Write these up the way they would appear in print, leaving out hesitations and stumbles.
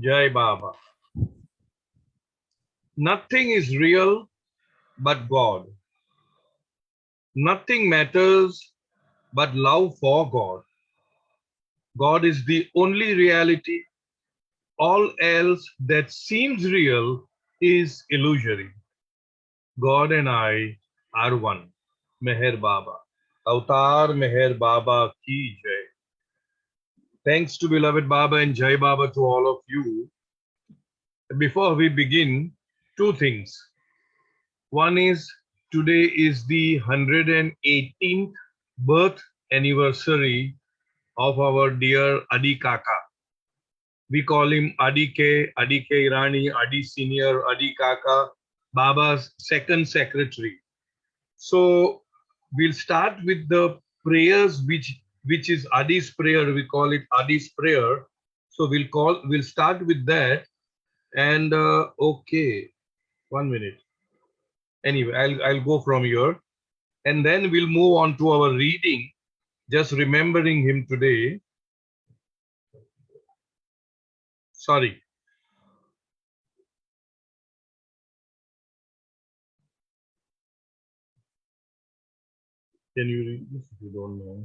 Jai Baba. Nothing is real but God. Nothing matters but love for God. God is the only reality. All else that seems real is illusory. God and I are one. Meher Baba. Avatar Meher Baba ki Jai. Thanks to beloved Baba and Jai Baba to all of you. Before we begin, two things. One is today is the 118th birth anniversary of our dear Adi Kaka. We call him Adi K, Adi K Irani, Adi Senior, Adi Kaka, Baba's second secretary. So we'll start with the prayers which is Adi's prayer. We call it Adi's prayer. So we'll start with that. And okay, 1 minute. Anyway, I'll go from here. And then we'll move on to our reading, just remembering him today. Sorry. Can you read this if you don't know?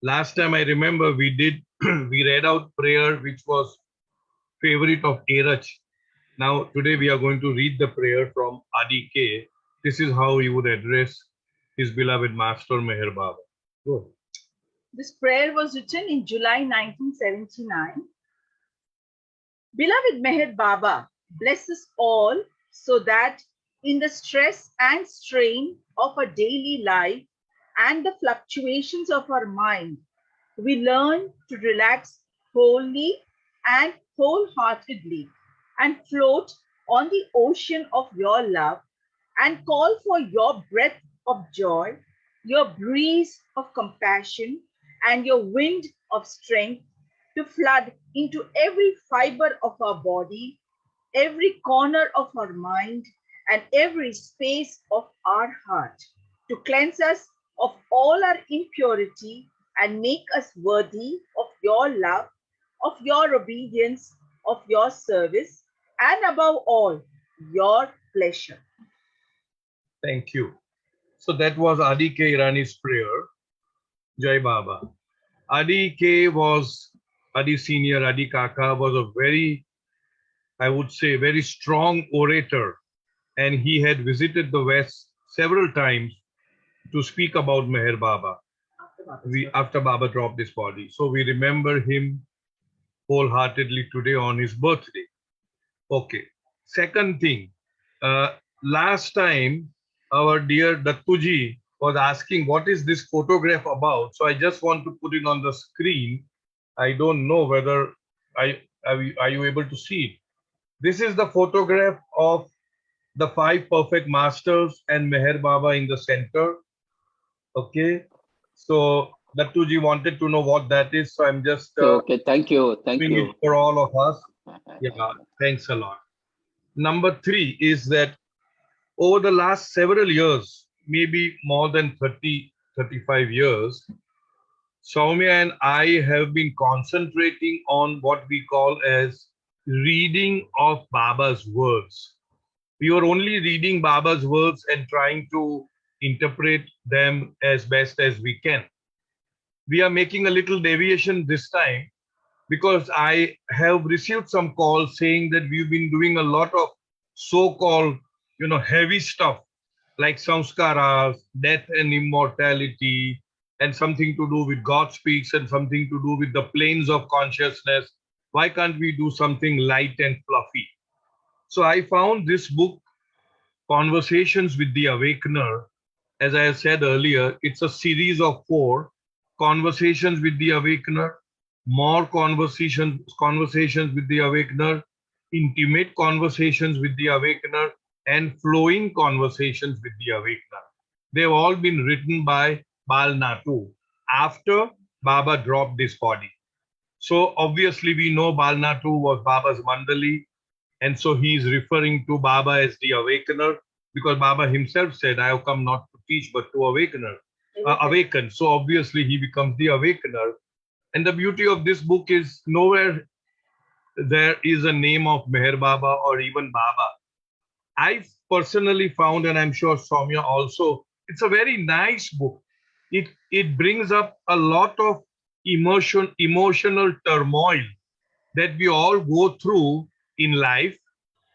Last time I remember we read out prayer which was favorite of Erach. Now today we are going to read the prayer from Adi K. This is how he would address his beloved master Meher Baba. Go. This prayer was written in July 1979. Beloved Meher Baba, bless us all so that in the stress and strain of our daily life and the fluctuations of our mind, we learn to relax wholly and wholeheartedly and float on the ocean of your love and call for your breath of joy, your breeze of compassion, and your wind of strength to flood into every fiber of our body, every corner of our mind, and every space of our heart, to cleanse us of all our impurity and make us worthy of your love, of your obedience, of your service, and above all, your pleasure. Thank you. So that was Adi K. Irani's prayer. Jai Baba. Adi K was, Adi Senior, Adi Kaka was a very, I would say, very strong orator. And he had visited the West several times to speak about Meher Baba after Baba dropped his body. So we remember him wholeheartedly today on his birthday. Okay. Second thing, last time our dear Dattuji was asking what is this photograph about. So I just want to put it on the screen. I don't know whether are you able to see it. This is the photograph of the five perfect masters and Meher Baba in the center. Okay. So Dattuji wanted to know what that is. So I'm just Okay, thank you. Thank doing it you. for all of us. Yeah, thanks a lot. Number three is that over the last several years, maybe more than 30, 35 years, Soumya and I have been concentrating on what we call as reading of Baba's words. We were only reading Baba's words and trying to interpret them as best as we can. We are making a little deviation this time because I have received some calls saying that we've been doing a lot of so-called, heavy stuff like samskaras, death and immortality, and something to do with God speaks and something to do with the planes of consciousness. Why can't we do something light and fluffy? So I found this book, Conversations with the Awakener. As I said earlier, it's a series of 4 conversations with the Awakener, more conversations with the Awakener, intimate conversations with the Awakener, and flowing conversations with the Awakener. They've all been written by Bal Natu after Baba dropped this body. So obviously we know Bal Natu was Baba's Mandali, and so he is referring to Baba as the Awakener because Baba himself said, I have come not to teach but to awaken. So obviously he becomes the Awakener. And the beauty of this book is nowhere there is a name of Meher Baba or even Baba. I personally found, and I'm sure Soumya also, it's a very nice book. It brings up a lot of emotional turmoil that we all go through in life,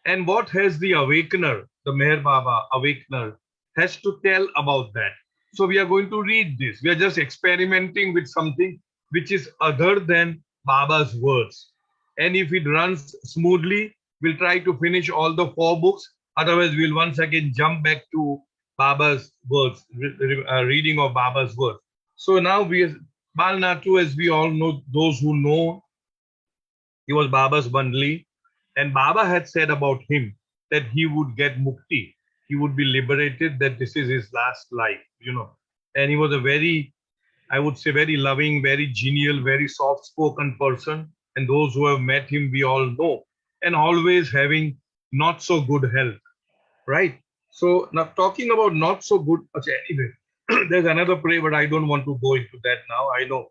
and what has the Awakener, the Meher Baba Awakener, has to tell about that. So we are going to read this. We are just experimenting with something which is other than Baba's words. And if it runs smoothly, we'll try to finish all the four books. Otherwise, we'll once again jump back to Baba's words, reading of Baba's words. So now Bal Natu, as we all know, those who know, he was Baba's bundli, and Baba had said about him that he would get mukti, he would be liberated, that this is his last life. And he was a very, I would say, very loving, very genial, very soft spoken person. And those who have met him, we all know, and always having not so good health, right? So, now talking about not so good, okay, anyway, there's another prayer, but I don't want to go into that now. I know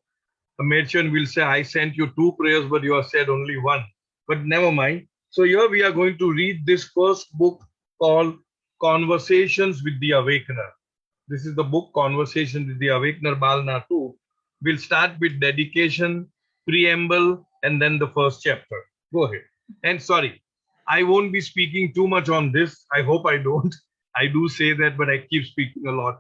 a merchant will say, I sent you two prayers, but you have said only one. But never mind. So here we are going to read this first book called Conversations with the Awakener. This is the book Conversation with the Awakener, Bal Natu. We'll start with dedication, preamble, and then the first chapter. Go ahead. And sorry, I won't be speaking too much on this. I hope I don't. I do say that, but I keep speaking a lot.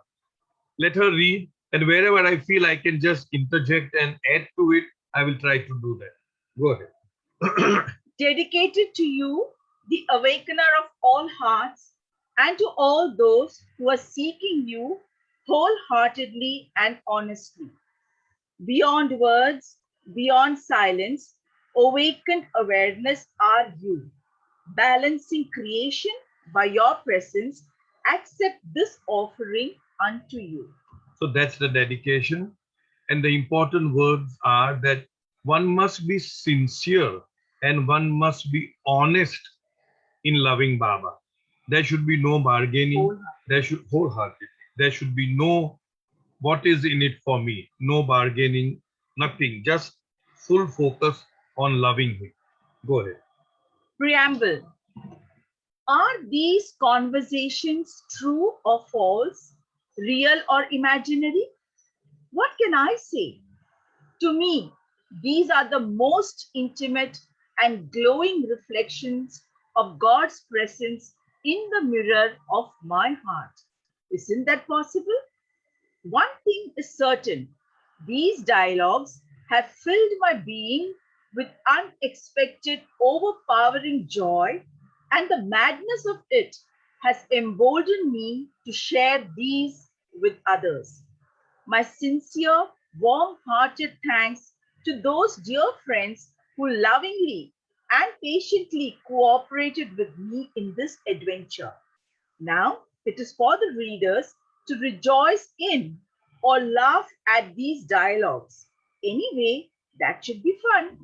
Let her read, and wherever I feel I can just interject and add to it, I will try to do that. Go ahead. Dedicated to you, the awakener of all hearts, and to all those who are seeking you wholeheartedly and honestly. Beyond words, beyond silence, awakened awareness are you. Balancing creation by your presence, accept this offering unto you. So that's the dedication. And the important words are that one must be sincere and one must be honest in loving Baba. There should be no bargaining. There should wholehearted. There should be no what is in it for me, no bargaining, nothing. Just full focus on loving him. Go ahead. Preamble. Are these conversations true or false, real or imaginary? What can I say? To me, these are the most intimate and glowing reflections of God's presence in the mirror of my heart. Isn't that possible? One thing is certain, these dialogues have filled my being with unexpected, overpowering joy, and the madness of it has emboldened me to share these with others. My sincere, warm hearted thanks to those dear friends who lovingly and patiently cooperated with me in this adventure. Now it is for the readers to rejoice in or laugh at these dialogues. Anyway, that should be fun.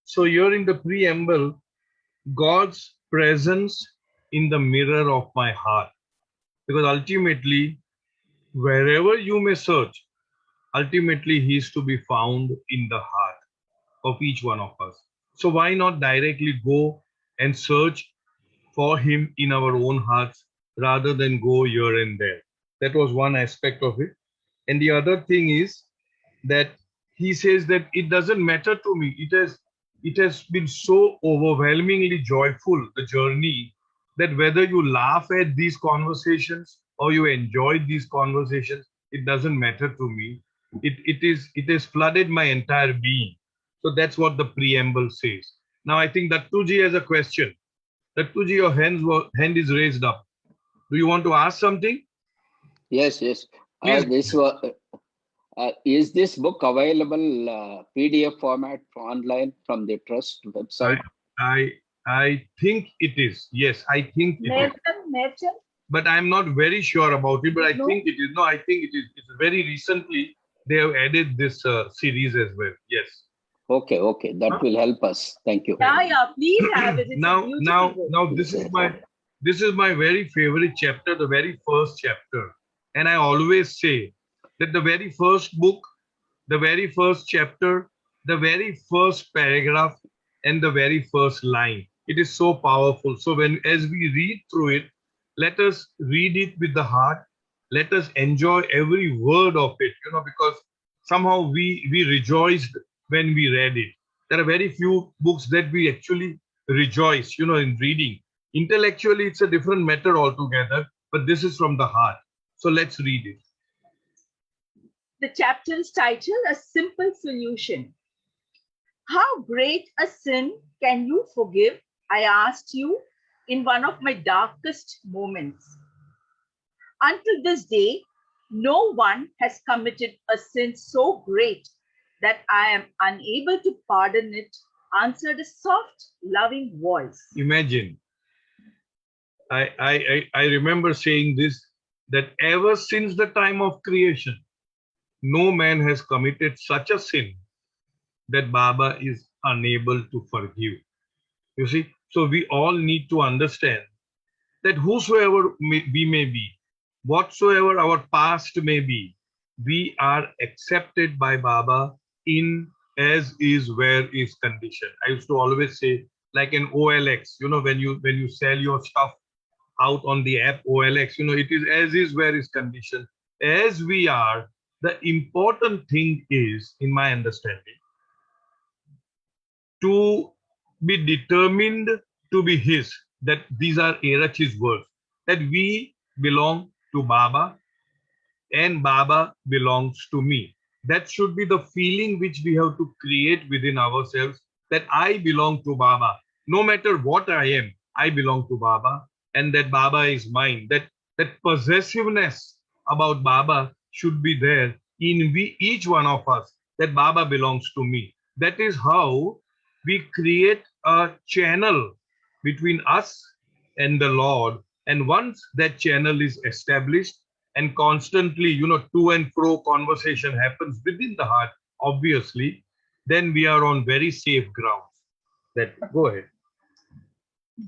So here in the preamble, God's presence in the mirror of my heart. Because ultimately, wherever you may search, ultimately he is to be found in the heart of each one of us. So why not directly go and search for him in our own hearts rather than go here and there? That was one aspect of it. And the other thing is that he says that it doesn't matter to me. It has been so overwhelmingly joyful, the journey, that whether you laugh at these conversations or you enjoy these conversations, it doesn't matter to me. It has flooded my entire being. So that's what the preamble says. Now I think Dattuji has a question. Dattuji, your hand is raised up. Do you want to ask something? Yes, yes. Please. Is this book available PDF format online from the trust website? I think it is. Yes, I think it is. Merchant? But I'm not very sure about it. But I No. think it is. No, I think it is. It's very recently they have added this series as well. Yes. Okay, that will help us. Thank you. Yeah, please have it. It's now, a beautiful book. this is my very favorite chapter, the very first chapter, and I always say that the very first book The very first chapter, the very first paragraph, and the very first line. It is so powerful. So as we read through it, let us read it with the heart. Let us enjoy every word of it, because somehow we rejoiced when we read it. There are very few books that we actually rejoice, in reading. Intellectually, it's a different matter altogether, but this is from the heart. So let's read it. The chapter is titled A Simple Solution. How great a sin can you forgive? I asked you in one of my darkest moments. Until this day, no one has committed a sin so great that I am unable to pardon it, answered a soft, loving voice. Imagine, I remember saying this, that ever since the time of creation, no man has committed such a sin that Baba is unable to forgive. You see, so we all need to understand that whosoever we may be, whatsoever our past may be, we are accepted by Baba in as is, where is condition. I used to always say, like an OLX, when you sell your stuff out on the app OLX, it is as is, where is condition. As we are, the important thing is, in my understanding, to be determined to be his. That these are Erachi's words, that we belong to Baba and Baba belongs to me. That should be the feeling which we have to create within ourselves, that I belong to Baba. No matter what I am, I belong to Baba, and that Baba is mine. That possessiveness about Baba should be there in each one of us, that Baba belongs to me. That is how we create a channel between us and the Lord. And once that channel is established and constantly, to and fro conversation happens within the heart, obviously, then we are on very safe grounds. Go ahead.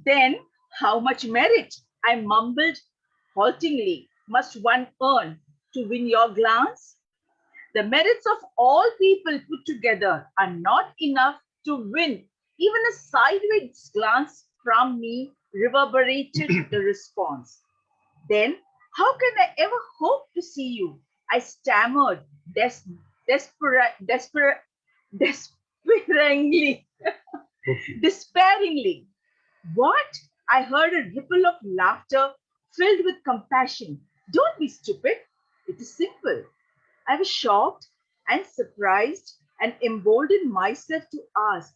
Then, how much merit, I mumbled haltingly, must one earn to win your glance? The merits of all people put together are not enough to win even a sideways glance from me, reverberated the response. Then, how can I ever hope to see you? I stammered despairingly. Despairingly. What? I heard a ripple of laughter filled with compassion. Don't be stupid. It is simple. I was shocked and surprised and emboldened myself to ask,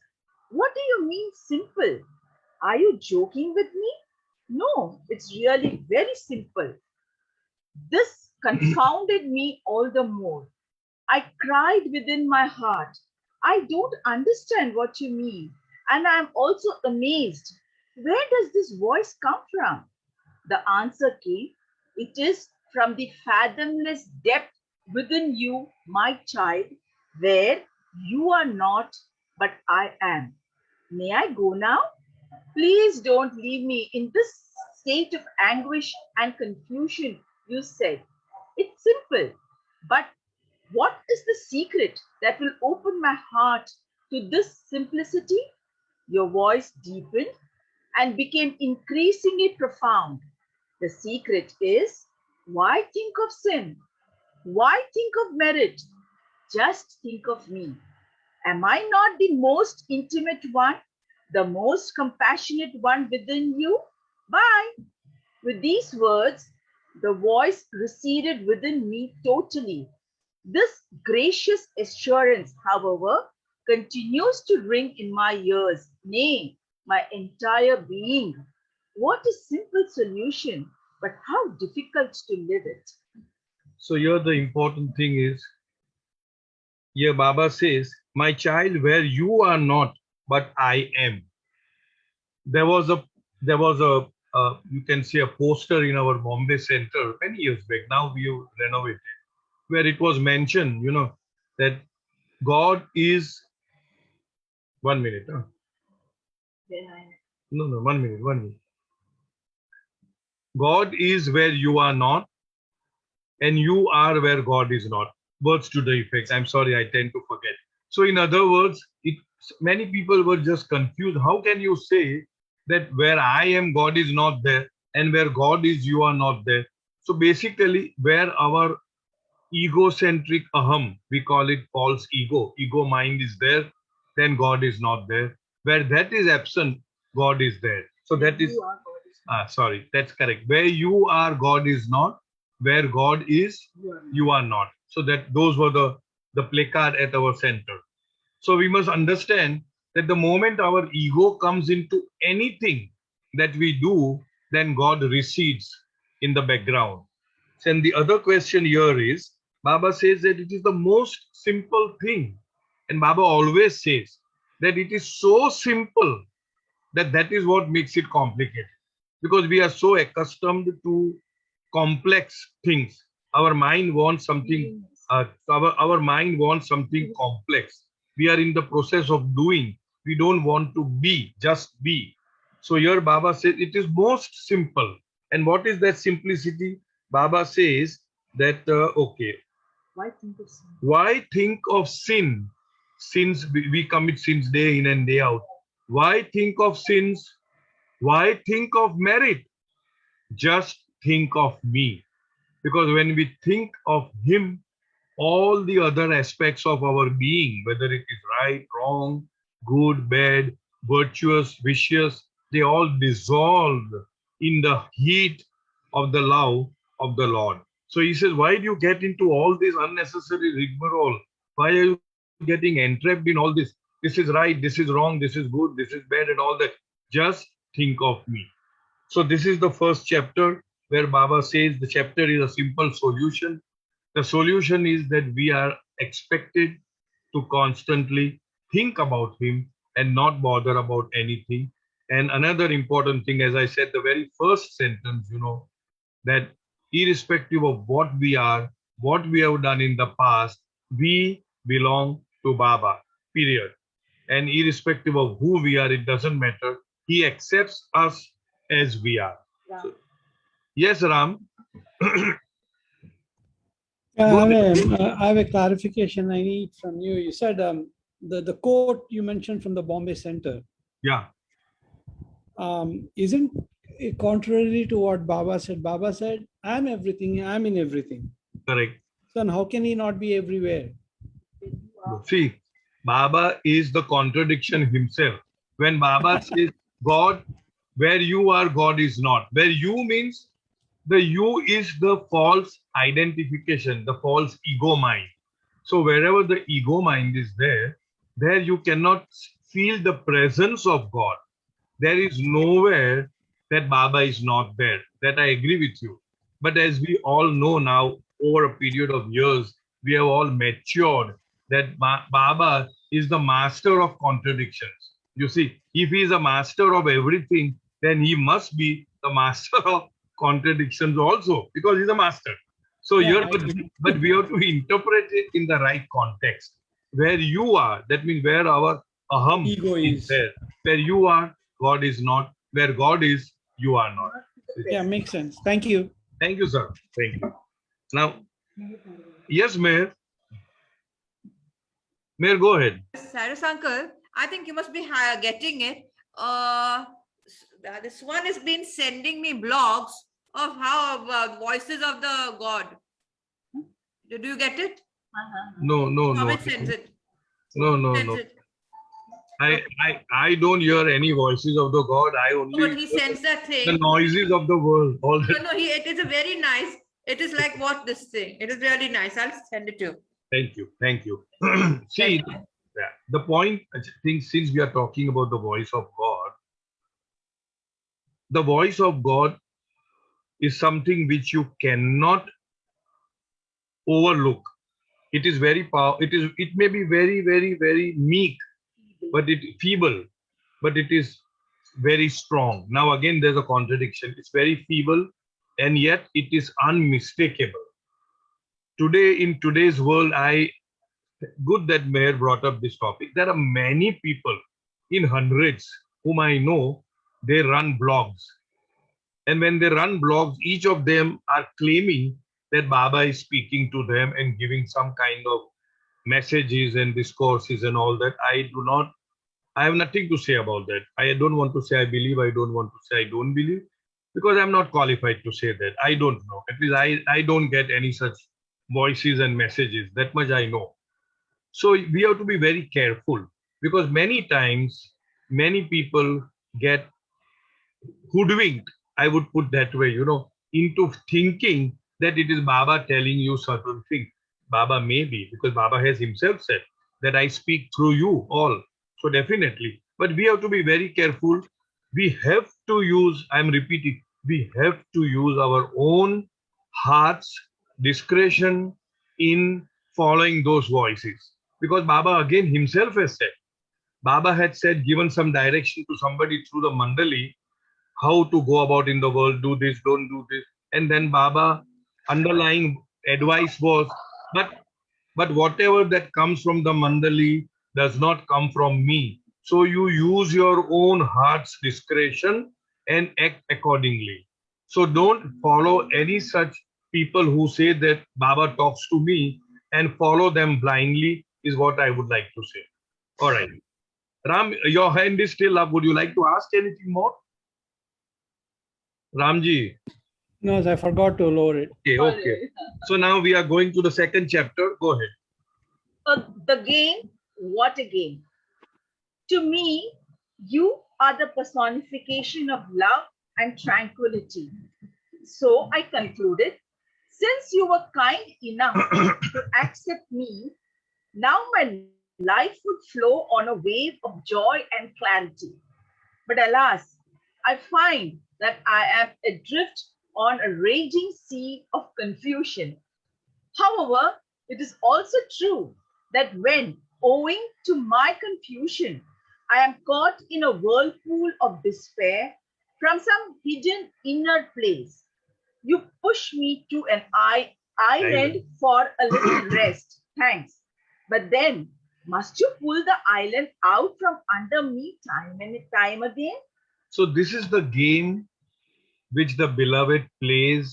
what do you mean simple? Are you joking with me? No, it's really very simple. This confounded me all the more. I cried within my heart, I don't understand what you mean, and I am also amazed. Where does this voice come from? The answer came, it is from the fathomless depth within you, my child, where you are not, but I am. May I go now? Please don't leave me in this state of anguish and confusion, you said. It's simple, but what is the secret that will open my heart to this simplicity? Your voice deepened and became increasingly profound. The secret is, why think of sin? Why think of merit? Just think of me. Am I not the most intimate one, the most compassionate one within you? Bye. With these words, the voice receded within me totally. This gracious assurance, however, continues to ring in my ears, nay, my entire being. What a simple solution, but how difficult to live it. So here the important thing is, here Baba says, my child, where you are not, but I am. There was a you can see a poster in our Bombay center many years back. Now we have renovated, where it was mentioned, that God is 1 minute. Huh? No, 1 minute, 1 minute. God is where you are not, and you are where God is not. words to the effect. I'm sorry, I tend to forget. So in other words, many people were just confused. How can you say that where I am, God is not there, and where God is, you are not there? So basically, where our egocentric aham, we call it false ego mind is there, then God is not there. Where that is absent, God is there. So that is, sorry, that's correct. Where you are, God is not. Where God is, you are not. So that those were the placard at our center. So we must understand that the moment our ego comes into anything that we do, then God recedes in the background. And the other question here is, Baba says that it is the most simple thing. And Baba always says that it is so simple that that is what makes it complicated. Because we are so accustomed to complex things. Our mind wants something, our mind wants something complex. We are in the process of doing. We don't want to be, just be. So here Baba says it is most simple. And what is that simplicity? Baba says that, okay, Why think of sin? why think of sin? Sins, we commit sins day in and day out. Why think of sins? Why think of merit? Just think of me. Because when we think of Him, all the other aspects of our being, whether it is right, wrong, good, bad, virtuous, vicious, they all dissolve in the heat of the love of the Lord. So he says, why do you get into all this unnecessary rigmarole? Why are you getting entrapped in all this? This is right, this is wrong, this is good, this is bad, and all that. Just think of me. So this is the first chapter where Baba says the chapter is a simple solution. The solution is that we are expected to constantly think about Him and not bother about anything. And another important thing, as I said, the very first sentence, that irrespective of what we are, what we have done in the past, we belong to Baba, period. And irrespective of who we are, it doesn't matter. He accepts us as we are. Yeah. So, yes, Ram. I have a clarification I need from you. You said the quote you mentioned from the Bombay Center. Yeah. Isn't it contrary to what Baba said? Baba said, I'm everything, I'm in everything. Correct. Then how can he not be everywhere? See, Baba is the contradiction himself. When Baba says, God, where you are, God is not. Where you means the you is the false identification, the false ego mind. So wherever the ego mind is there, there you cannot feel the presence of God. There is nowhere that Baba is not there. That I agree with you. But as we all know now, over a period of years, we have all matured that Baba is the master of contradictions. You see, if he is a master of everything, then he must be the master of contradictions also, because he's a master. So Yeah, but we have to interpret it in the right context. Where you are, that means where our aham ego is is. there. Where you are, God is not. Where God is, you are not. Yeah, makes sense. Thank you. Thank you, sir. Thank you. Now, yes, Mayor. Mayor, go ahead. Cyrus uncle, I think you must be getting it. This one has been sending me blogs of how voices of the God. Did you get it? No. Amit sends it. No. Sends it. I don't hear any voices of the God. I only But he hear sends that the thing. noises of the world. All that. No, it is a very nice. It is like what this thing. It is really nice. I'll send it to you. Thank you. See, the point, I think, since we are talking about the voice of God, the voice of God is something which you cannot overlook. It is very powerful. It may be very meek, but it feeble, but it is very strong. Now again, there's a contradiction. It's very feeble, and yet it is unmistakable. Today, in today's world, good that Mayor brought up this topic. There are many people in hundreds whom I know, they run blogs. And when they run blogs, each of them are claiming that Baba is speaking to them and giving some kind of messages and discourses and all that. I have nothing to say about that. I don't want to say I believe, I don't want to say I don't believe, because I'm not qualified to say that. I don't know. At least I don't get any such voices and messages. That much I know. So we have to be very careful, because many times, many people get hoodwinked, I would put that way, into thinking that it is Baba telling you certain things. Baba may be, because Baba has himself said that I speak through you all. So definitely. But we have to be very careful. We have to use, I'm repeating, we have to use our own heart's discretion in following those voices. Because Baba again himself has said, Baba had said, given some direction to somebody through the mandali, how to go about in the world, do this, don't do this. And then Baba underlying advice was, but whatever that comes from the mandali does not come from me. So you use your own heart's discretion and act accordingly. So don't follow any such people who say that Baba talks to me and follow them blindly, is what I would like to say. All right. Ram, your hand is still up. Would you like to ask anything more? Ramji. No, I forgot to lower it. Okay. So now we are going to the second chapter. Go ahead. The game, what a game. To me, you are the personification of love and tranquility. So I concluded, since you were kind enough to accept me, now my life would flow on a wave of joy and clarity. But alas, I find that I am adrift on a raging sea of confusion. However, it is also true that when, owing to my confusion, I am caught in a whirlpool of despair from some hidden inner place, you push me to an island for a little rest. Thanks. But then, must you pull the island out from under me time and time again? So this is the game which the beloved plays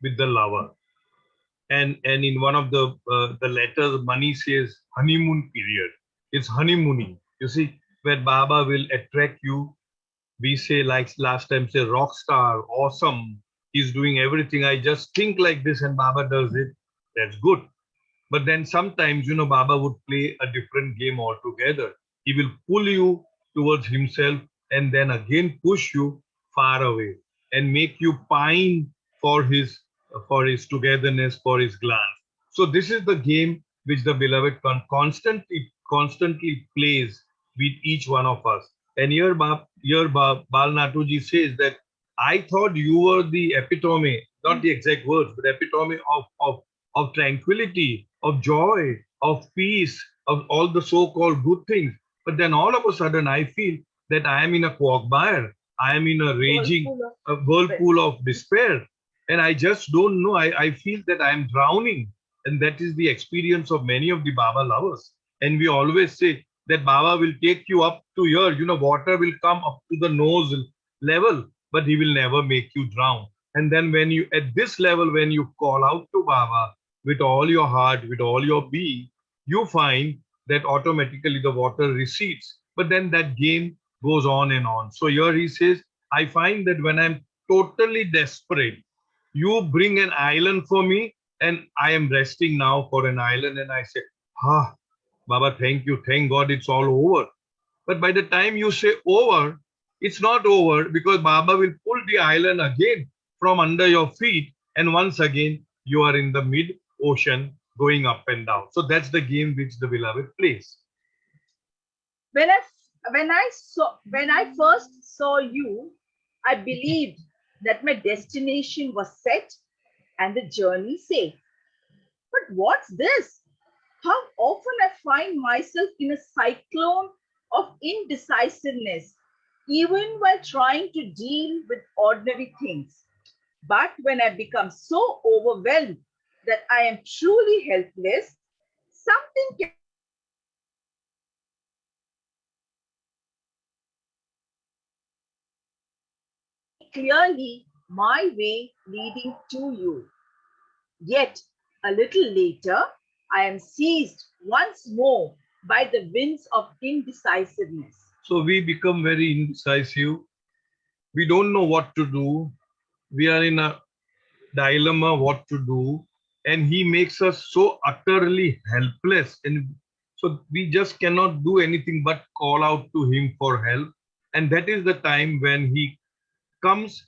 with the lover. And in one of the letters, Mani says honeymoon period. It's honeymooning. You see, where Baba will attract you. We say, like last time, say rock star, awesome. He's doing everything. I just think like this, and Baba does it. That's good. But then sometimes, Baba would play a different game altogether. He will pull you towards himself and then again push you far away and make you pine for his togetherness, for his glance. So this is the game which the beloved constantly plays with each one of us. And here, Bal Natuji says that I thought you were the epitome, not the exact words, but epitome of tranquility, of joy, of peace, of all the so-called good things. But then all of a sudden I feel that I am in a quagmire. I am in a raging whirlpool of despair. And I just don't know. I feel that I am drowning. And that is the experience of many of the Baba lovers. And we always say that Baba will take you up to here. Water will come up to the nose level, but he will never make you drown. And then when you, at this level, when you call out to Baba, with all your heart, with all your being, you find that automatically the water recedes. But then that game goes on and on. So here he says, I find that when I'm totally desperate, you bring an island for me, and I am resting now for an island. And I say, Baba, thank you. Thank God it's all over. But by the time you say over, it's not over, because Baba will pull the island again from under your feet. And once again, you are in the mid ocean going up and down. So that's the game which the beloved plays. When I first saw you, I believed that my destination was set and the journey safe. But what's this? How often I find myself in a cyclone of indecisiveness, even while trying to deal with ordinary things. But when I become so overwhelmed that I am truly helpless, something clearly my way leading to you. Yet, a little later, I am seized once more by the winds of indecisiveness. So we become very indecisive. We don't know what to do. We are in a dilemma what to do. And he makes us so utterly helpless. And so we just cannot do anything but call out to him for help. And that is the time when he comes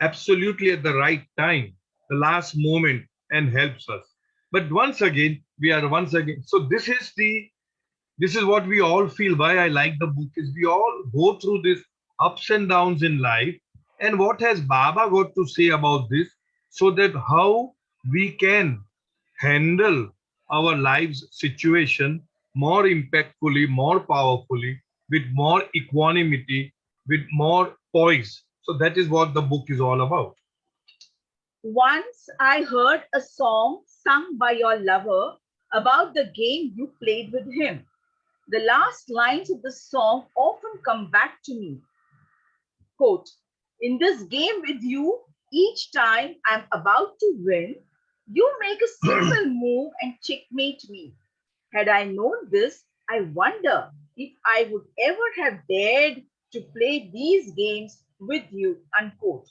absolutely at the right time, the last moment, and helps us. But once again, we are once again. So this is what we all feel. Why I like the book is we all go through this ups and downs in life. And what has Baba got to say about this? So that how we can handle our lives situation more impactfully, more powerfully, with more equanimity, with more poise. So that is what the book is all about. Once I heard a song sung by your lover about the game you played with him. The last lines of the song often come back to me. Quote, in this game with you, each time I'm about to win, you make a simple move and checkmate me. Had I known this, I wonder if I would ever have dared to play these games with you. Unquote.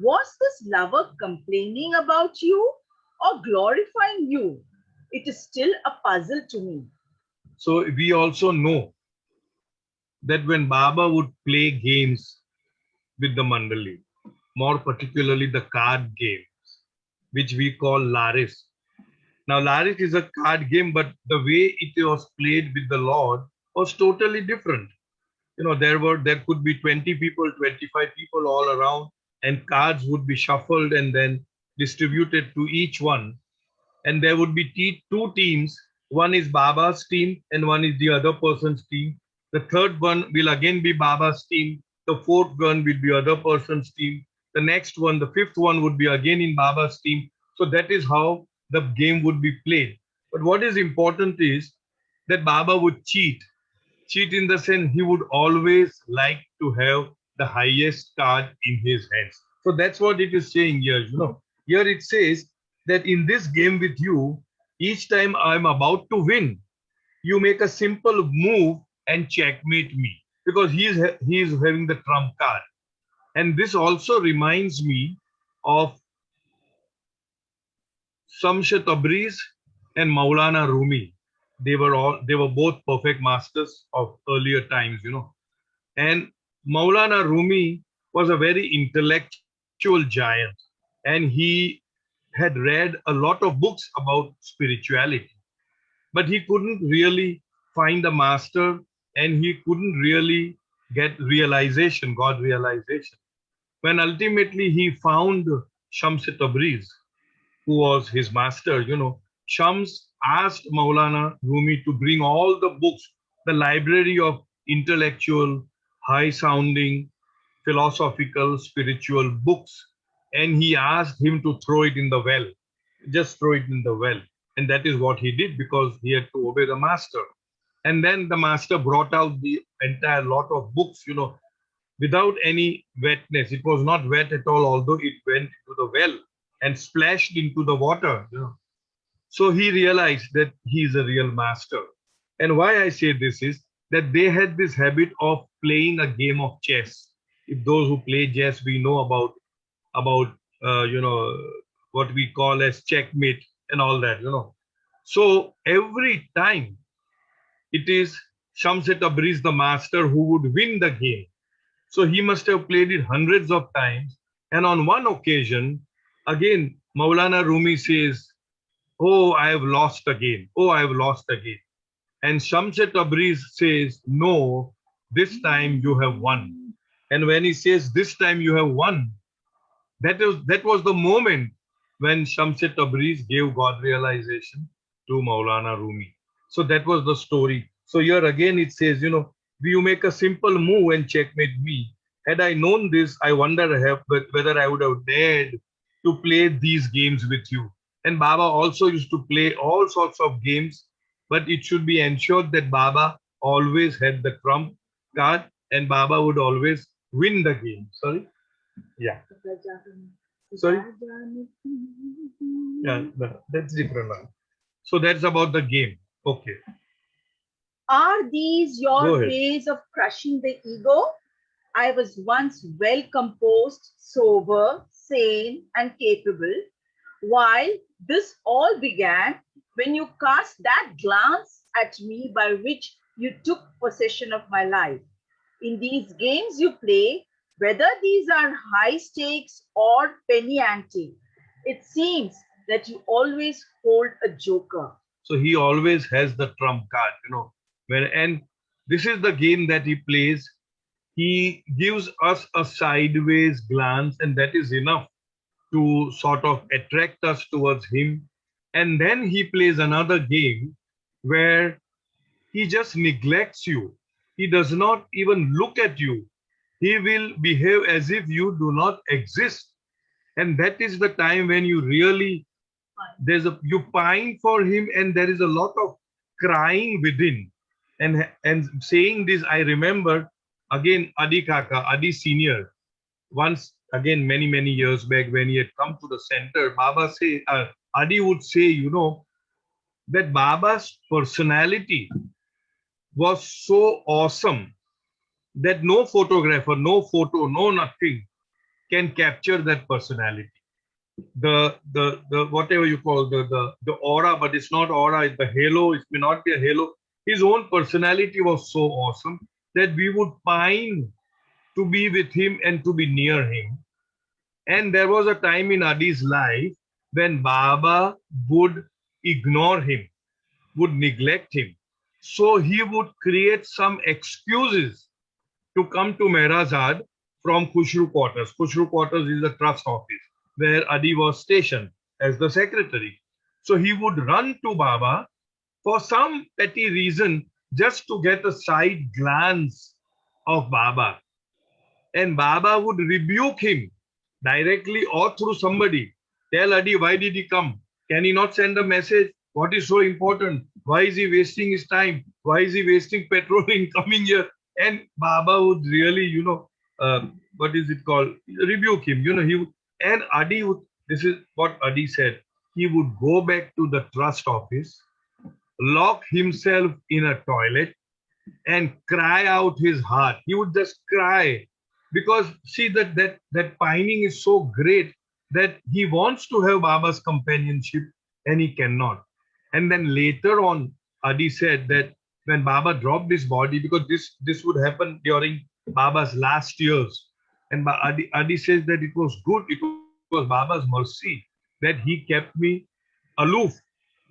Was this lover complaining about you or glorifying you? It is still a puzzle to me. So we also know that when Baba would play games with the Mandali, more particularly the card games, which we call Laris. Now, Laris is a card game, but the way it was played with the Lord was totally different. You know, there could be 20 people, 25 people all around, and cards would be shuffled and then distributed to each one. And there would be two teams. One is Baba's team and one is the other person's team. The third one will again be Baba's team. The fourth one will be other person's team. The next one, the fifth one would be again in Baba's team. So that is how the game would be played. But what is important is that Baba would cheat. Cheat in the sense he would always like to have the highest card in his hands. So that's what it is saying here. You know, here it says that in this game with you, each time I'm about to win, you make a simple move and checkmate me because he is having the trump card. And this also reminds me of Samshat Tabriz and Maulana Rumi. They were both perfect masters of earlier times, you know. And Maulana Rumi was a very intellectual giant, and he had read a lot of books about spirituality, but he couldn't really find a master and he couldn't really get realization, God realization. When ultimately he found Shams Tabriz, who was his master, you know, Shams asked Maulana Rumi to bring all the books, the library of intellectual, high sounding, philosophical, spiritual books, and he asked him to throw it in the well, just throw it in the well. And that is what he did because he had to obey the master. And then the master brought out the entire lot of books, you know, without any wetness. It was not wet at all, although it went into the well and splashed into the water. You know. So he realized that he is a real master. And why I say this is that they had this habit of playing a game of chess. If those who play chess, we know about you know what we call as checkmate and all that. You know. So every time it is Shamset Tabriz, the master, who would win the game. So he must have played it hundreds of times. And on one occasion, again, Maulana Rumi says, "Oh, I have lost again. Oh, I have lost again." And Shamset Tabriz says, "No, this time you have won." And when he says, "This time you have won," that was the moment when Shamset Tabriz gave God realization to Maulana Rumi. So that was the story. So here again it says, you know, you make a simple move and checkmate me. Had I known this, I wonder whether I would have dared to play these games with you. And Baba also used to play all sorts of games, but it should be ensured that Baba always had the trump card and Baba would always win the game. Sorry? Yeah. Sorry? Yeah, that's different now. So that's about the game. Okay, Are these go your ahead. ways of crushing the ego? I was once well composed, sober, sane, and capable. While this all began when you cast that glance at me by which you took possession of my life. In these games you play, whether these are high stakes or penny ante, it seems that you always hold a joker. So he always has the trump card, and this is the game that he plays. He gives us a sideways glance, and that is enough to sort of attract us towards him. And then he plays another game where he just neglects you. He does not even look at you. He will behave as if you do not exist. And that is the time when you really you pine for him, and there is a lot of crying within. And saying this, I remember again Adi Kaka, Adi Senior, once again many years back when he had come to the center. Adi would say, that Baba's personality was so awesome that no photographer, no photo, no nothing can capture that personality. The whatever you call the aura, but it's not aura, it's the halo, it may not be a halo. His own personality was so awesome that we would pine to be with him and to be near him. And there was a time in Adi's life when Baba would ignore him, would neglect him. So he would create some excuses to come to Mehrazad from Khushru quarters. Khushru quarters is the trust office where Adi was stationed as the secretary. So he would run to Baba for some petty reason just to get a side glance of Baba. And Baba would rebuke him directly or through somebody. Tell Adi, why did he come? Can he not send a message? What is so important? Why is he wasting his time? Why is he wasting petrol in coming here? And Baba would really, what is it called? Rebuke him. He would, and Adi would, this is what Adi said. He would go back to the trust office, lock himself in a toilet, and cry out his heart. He would just cry because see that pining is so great that he wants to have Baba's companionship and he cannot. And then later on, Adi said that when Baba dropped his body, because this would happen during Baba's last years, and Adi says that it was good, it was Baba's mercy that he kept me aloof,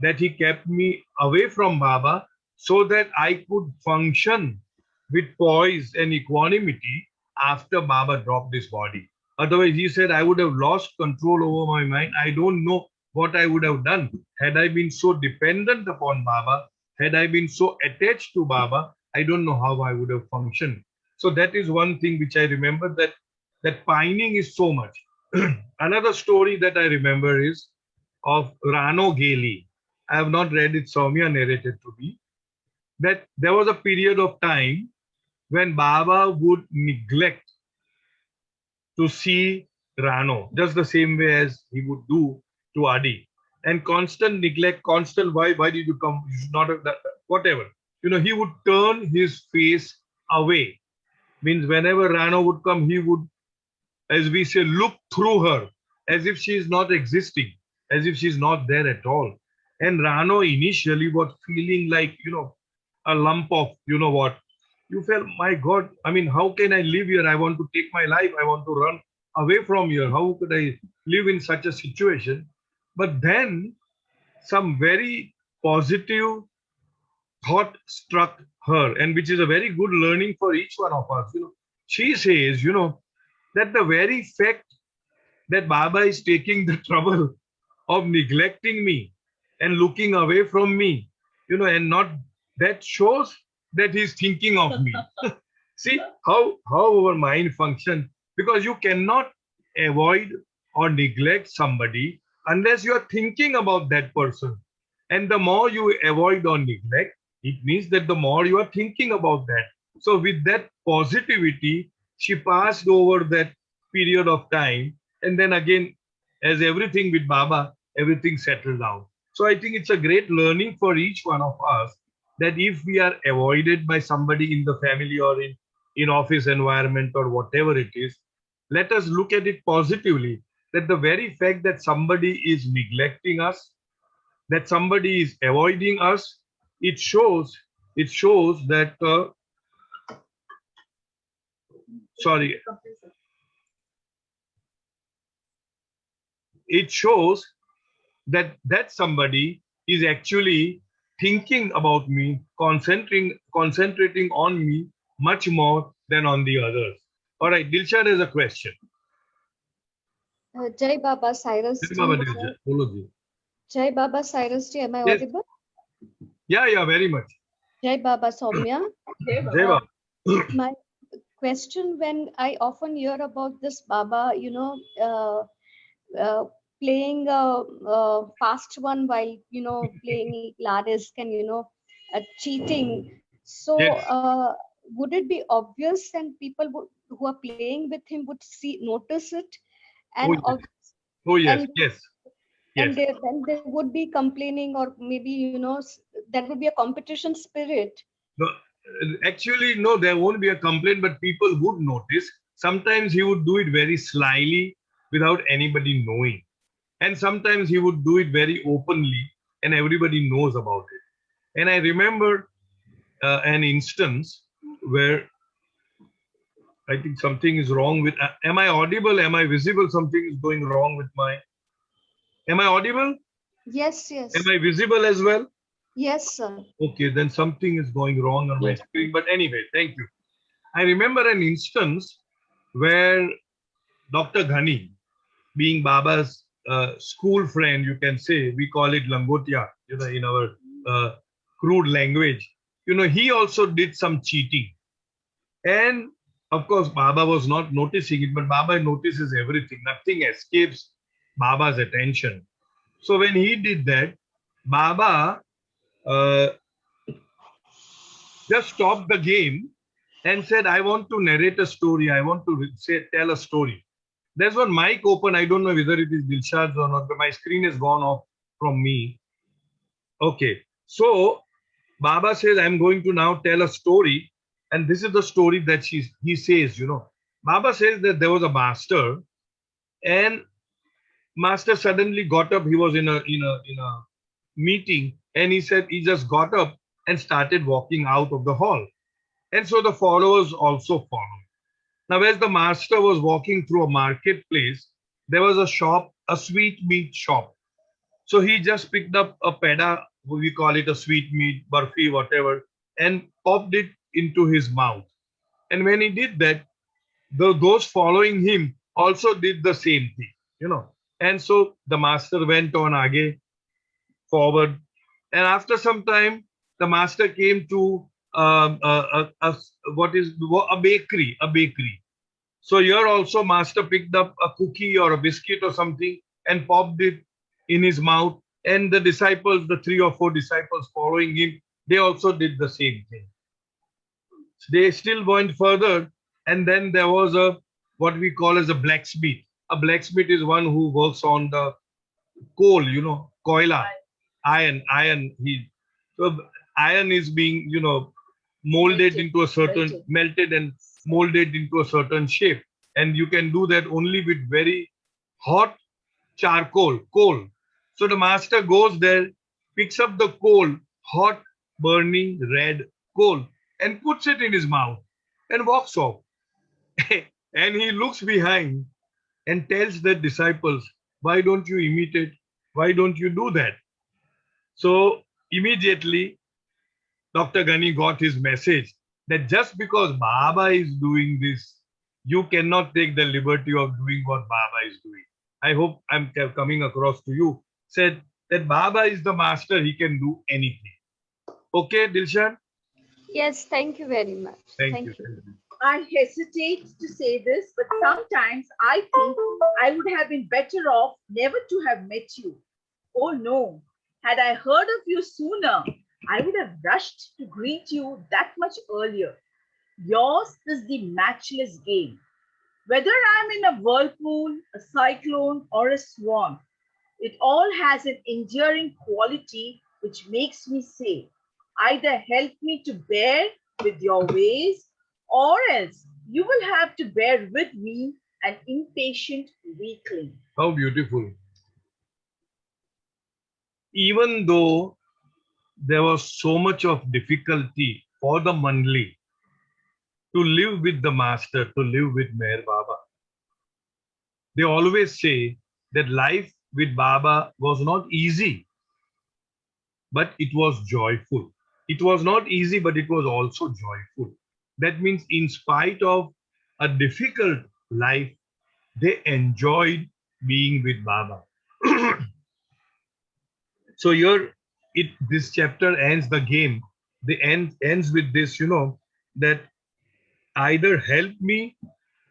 that he kept me away from Baba so that I could function with poise and equanimity after Baba dropped his body. Otherwise, he said, I would have lost control over my mind. I don't know what I would have done had I been so dependent upon Baba, had I been so attached to Baba. I don't know how I would have functioned. So that is one thing which I remember, that pining is so much. Another story that I remember is of Rano Gali. I have not read it, Soumya narrated to me, that there was a period of time when Baba would neglect to see Rano, just the same way as he would do to Adi. And constant neglect, constant, why did you come? You should not have that, whatever. He would turn his face away. Means whenever Rano would come, he would, as we say, look through her, as if she is not existing, as if she's not there at all. And Rano initially was feeling like, a lump of, what? You felt, my God, I mean, how can I live here? I want to take my life. I want to run away from here. How could I live in such a situation? But then some very positive thought struck her, and which is a very good learning for each one of us. She says, that the very fact that Baba is taking the trouble of neglecting me and looking away from me, and not, that shows that he's thinking of me. See how our mind functions, because you cannot avoid or neglect somebody unless you are thinking about that person. And the more you avoid or neglect, it means that the more you are thinking about that. So with that positivity, she passed over that period of time. And then again, As everything with Baba, everything settled down. So I think it's a great learning for each one of us that if we are avoided by somebody in the family or in office environment or whatever it is, let us look at it positively, that the very fact that somebody is neglecting us, that somebody is avoiding us, it shows that sorry, it shows that that somebody is actually thinking about me, concentrating on me much more than on the others. All right, Dilshad has a question. Jai Baba Cyrus Jai ji. Baba Dilshad, bolo ji. Jai Baba Cyrus ji, am I Yes. audible? Yeah, very much. Jai Baba Soumya. Jai Baba. My question, when I often hear about this Baba, playing a fast one while, playing la risk and, cheating. So Yes. would it be obvious and people who are playing with him would notice it? Oh And, yes. Oh yes. and Yes. and Yes. then they would be complaining, or maybe there would be a competition spirit. No, actually, no, there won't be a complaint, but people would notice. Sometimes he would do it very slyly without anybody knowing. And sometimes he would do it very openly and everybody knows about it. And I remember an instance where I think something is wrong with, am I audible? Am I visible? Something is going wrong with my, am I audible? Yes, Am yes. I visible as well? Yes, sir. Okay, then something is going wrong on my Yes. screen. But anyway, thank you. I remember an instance where Dr. Ghani, being Baba's school friend, you can say, we call it Langotia, in our crude language. He also did some cheating. And of course, Baba was not noticing it, but Baba notices everything. Nothing escapes Baba's attention. So when he did that, Baba uh, just stopped the game and said, I want to narrate a story. I want to tell a story. There's one mic open. I don't know whether it is Dilshad's or not, but my screen has gone off from me. Okay. So Baba says, I'm going to now tell a story. And this is the story that he says, Baba says that there was a master, and master suddenly got up. He was in a meeting, and he said he just got up and started walking out of the hall. And so the followers also followed. Now, as the master was walking through a marketplace, there was a shop, a sweet meat shop. So he just picked up a peda, we call it a sweet meat, barfi, whatever, and popped it into his mouth. And when he did that, those following him also did the same thing. And so the master went on age, forward. And after some time, the master came to what is a bakery, So here also master picked up a cookie or a biscuit or something and popped it in his mouth. And the disciples, the 3 or 4 disciples following him, they also did the same thing. They still went further, and then there was what we call as a blacksmith. A blacksmith is one who works on the coal, koila, iron. So iron is being, molded into a certain, melted and molded into a certain shape. And you can do that only with very hot coal. So the master goes there, picks up the coal, hot, burning, red coal, and puts it in his mouth and walks off. And he looks behind and tells the disciples, why don't you imitate? Why don't you do that? So immediately, Dr. Ghani got his message that just because Baba is doing this, you cannot take the liberty of doing what Baba is doing. I hope I'm coming across to you. Said that Baba is the master, he can do anything. Okay, Dilshan? Yes, thank you very much. Thank you. I hesitate to say this, but sometimes I think I would have been better off never to have met you. Oh no, had I heard of you sooner, I would have rushed to greet you that much earlier. Yours is the matchless game. Whether I'm in a whirlpool, a cyclone, or a swan, it all has an enduring quality which makes me say, either help me to bear with your ways, or else you will have to bear with me, an impatient weakling. How beautiful. Even though there was so much of difficulty for the Mandli to live with the master, to live with Meher Baba, they always say that life with Baba was not easy, but it was joyful. It was not easy, but it was also joyful. That means, in spite of a difficult life, they enjoyed being with Baba. So here, this chapter ends the game. The ends with this, that either help me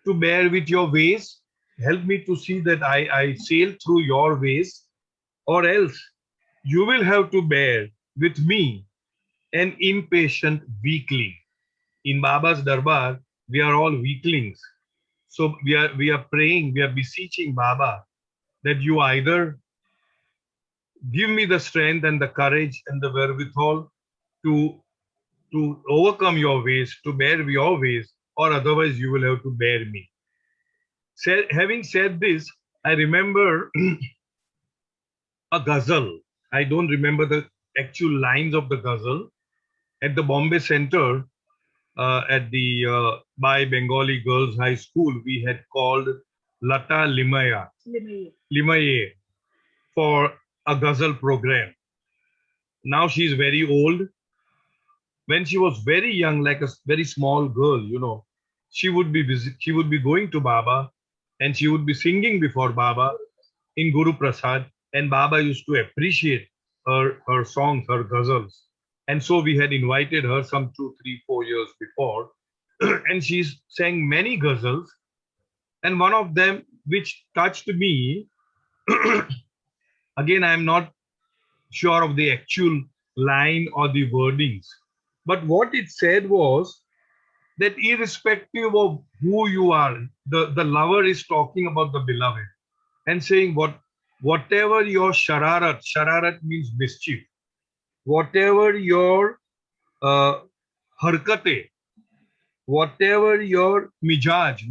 to bear with your ways, help me to see that I sail through your ways, or else you will have to bear with me, an impatient weakling. In Baba's Darbar, we are all weaklings. So we are praying, we are beseeching Baba that you either give me the strength and the courage and the wherewithal to overcome your ways, to bear your ways, or otherwise you will have to bear me. Having said this, I remember a ghazal. I don't remember the actual lines of the ghazal. At the Bombay Center, at the by Bengali Girls High School, we had called Lata Limaye for a ghazal program. Now she is very old. When she was very young, like a very small girl, she would be going to Baba, and she would be singing before Baba in Guru Prasad, and Baba used to appreciate her songs, her ghazals. And so we had invited her some 2, 3, 4 years before, and she's sang many ghazals, and one of them which touched me, again, I'm not sure of the actual line or the wordings, but what it said was that irrespective of who you are, the lover is talking about the beloved and saying, whatever your shararat means mischief, whatever your harkate, whatever your mijaj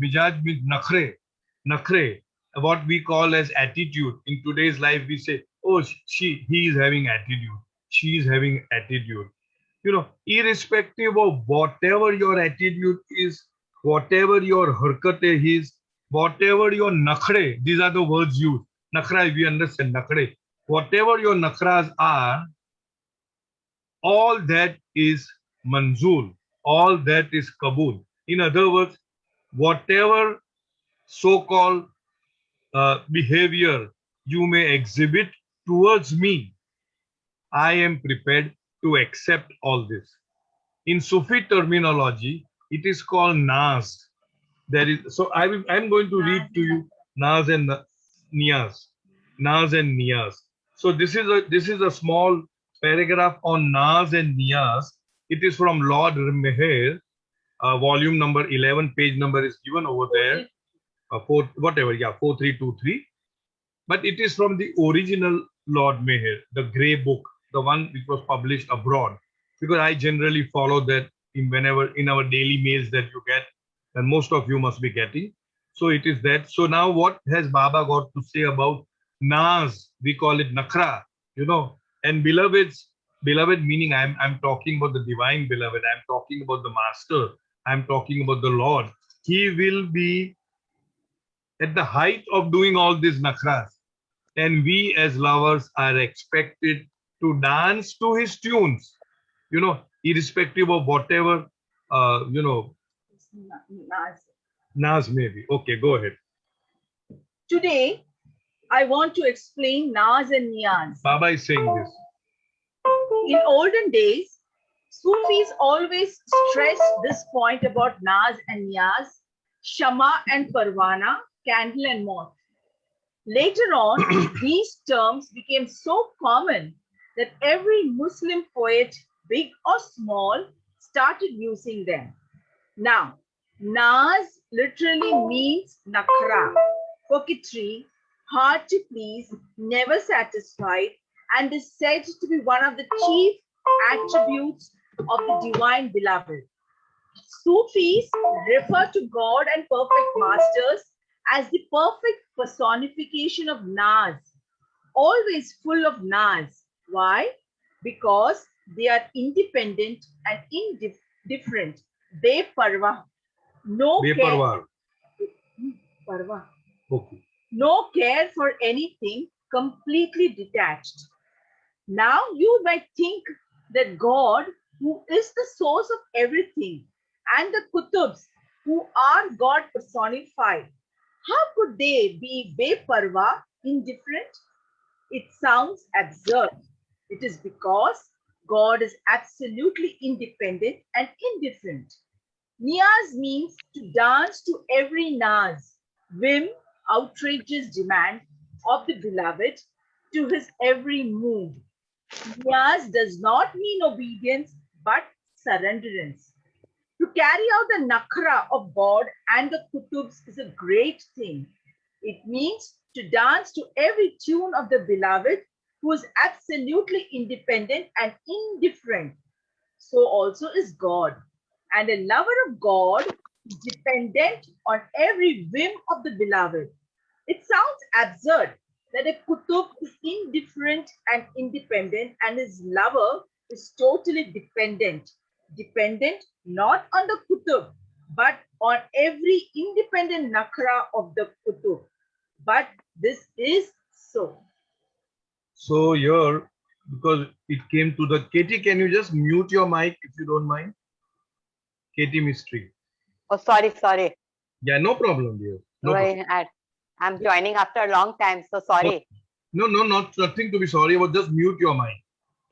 means nakhre, what we call as attitude. In today's life, we say, oh, he is having attitude, she is having attitude. Irrespective of whatever your attitude is, whatever your harkate is, whatever your nakhre, these are the words used. Nakhra, we understand nakhre. Whatever your nakhras are, all that is manzoor, all that is kabul. In other words, whatever so-called behavior you may exhibit towards me, I am prepared to accept all this. In Sufi terminology, it is called Naz. I'm going to read to you Naz and Niyaz. Naz and Niyaz. So this is a small paragraph on Naz and Niyaz. It is from Lord Meher, volume number 11, page number is given over there. 4323. But it is from the original Lord Meher, the grey book, the one which was published abroad. Because I generally follow that in our daily mails that you get, and most of you must be getting. So it is that. So now what has Baba got to say about Naz? We call it Nakra, and beloved meaning I'm talking about the divine beloved, I'm talking about the master, I'm talking about the Lord. He will be at the height of doing all these nakras, and we as lovers are expected to dance to his tunes, irrespective of whatever, Naz may be. Okay, go ahead. Today, I want to explain Naz and Niyaz. Baba is saying this. In olden days, Sufis always stressed this point about Naz and Niyaz, Shama and Parwana, candle and moth. Later on, these terms became so common that every Muslim poet, big or small, started using them. Now, Naz literally means nakra, coquetry, hard to please, never satisfied, and is said to be one of the chief attributes of the divine beloved. Sufis refer to God and perfect masters as the perfect personification of Naz, always full of Naz. Why? Because they are independent and indifferent. Beparwa. No care. Beparwar. Parwa. Okay. No care for anything, completely detached. Now you might think that God, who is the source of everything, and the Kutubs, who are God personified, how could they be beparwa, indifferent? It sounds absurd. It is because God is absolutely independent and indifferent. Niyaz means to dance to every naz, whim, outrageous demand of the beloved, to his every mood. Niyaz does not mean obedience but surrenderance. To carry out the nakra of God and the kutubs is a great thing. It means to dance to every tune of the beloved who is absolutely independent and indifferent. So also is God. And a lover of God is dependent on every whim of the beloved. It sounds absurd that a kutub is indifferent and independent and his lover is totally dependent. Dependent not on the kutub, but on every independent nakra of the kutub. But this is so. So here, because it came to the Katie, can you just mute your mic if you don't mind? Katie Mystery. Oh, sorry. Yeah, no problem, dear. No problem. I'm joining after a long time, so sorry. No, nothing to be sorry about. Just mute your mic.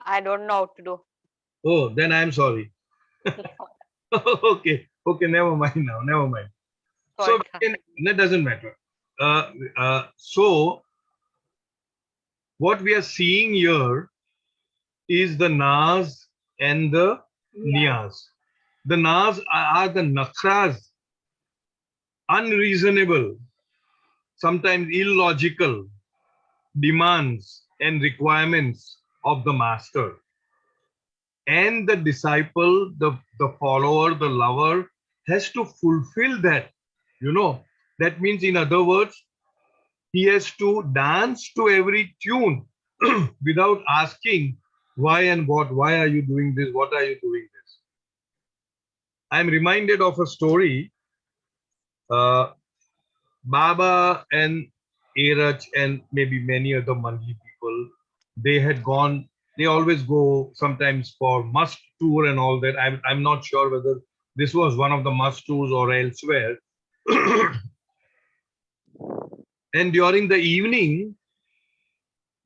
I don't know what to do. Oh, then I'm sorry. Okay, never mind now. Never mind. So that doesn't matter. So what we are seeing here is the Naz and the Niyaz. The Naz are the nakras, unreasonable, sometimes illogical demands and requirements of the master. And the disciple, the follower, the lover has to fulfill that. That means, in other words, he has to dance to every tune without asking why and what. Why are you doing this? What are you doing this? I'm reminded of a story. Baba and Erach and maybe many other Mandli people, they had gone, they always go sometimes for must tour and all that. I'm not sure whether this was one of the must tours or elsewhere. And during the evening,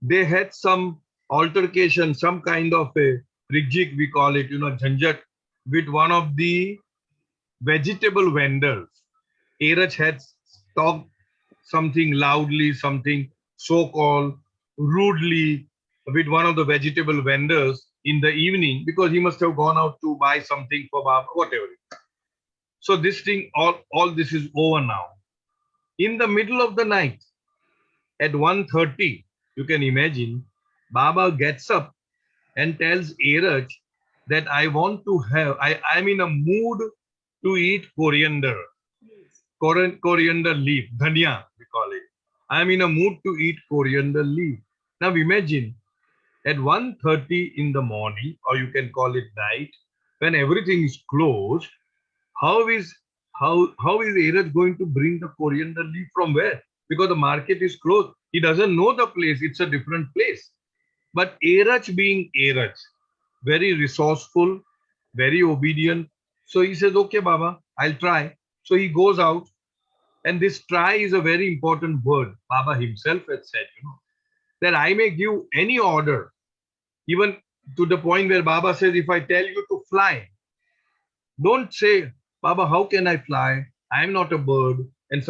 they had some altercation, some kind of a rigjik, we call it, jhanjat, with one of the vegetable vendors. Erach had talked something loudly, something so-called rudely with one of the vegetable vendors in the evening, because he must have gone out to buy something for Baba, whatever. So this thing, all this is over now. In the middle of the night, at 1:30, you can imagine, Baba gets up and tells Erach that I'm in a mood to eat coriander. Coriander leaf, dhania, we call it. I'm in a mood to eat coriander leaf. Now imagine, at 1:30 in the morning, or you can call it night, when everything is closed, how is Erach going to bring the coriander leaf from where? Because the market is closed. He doesn't know the place. It's a different place. But Erach, being Erach, very resourceful, very obedient. So he says, okay, Baba, I'll try. So he goes out. And this try is a very important word. Baba himself has said, that I may give any order, even to the point where Baba says, if I tell you to fly, don't say, Baba, how can I fly? I am not a bird. And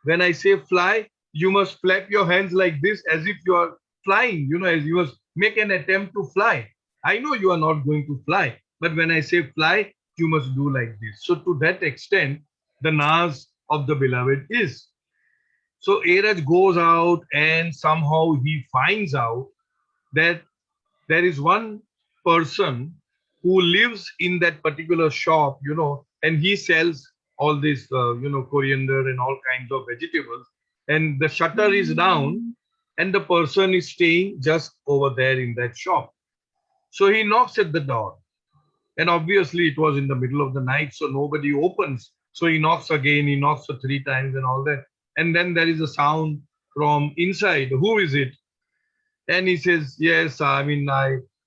when I say fly, you must flap your hands like this as if you are flying, as you must make an attempt to fly. I know you are not going to fly, but when I say fly, you must do like this. So to that extent, the Naz of the beloved is. So Eraj goes out and somehow he finds out that there is one person who lives in that particular shop, and he sells all this, coriander and all kinds of vegetables. And the shutter is down, and the person is staying just over there in that shop. So he knocks at the door. And obviously, it was in the middle of the night, so nobody opens. So he knocks again, he knocks for 3 times and all that. And then there is a sound from inside. Who is it? And he says, yes,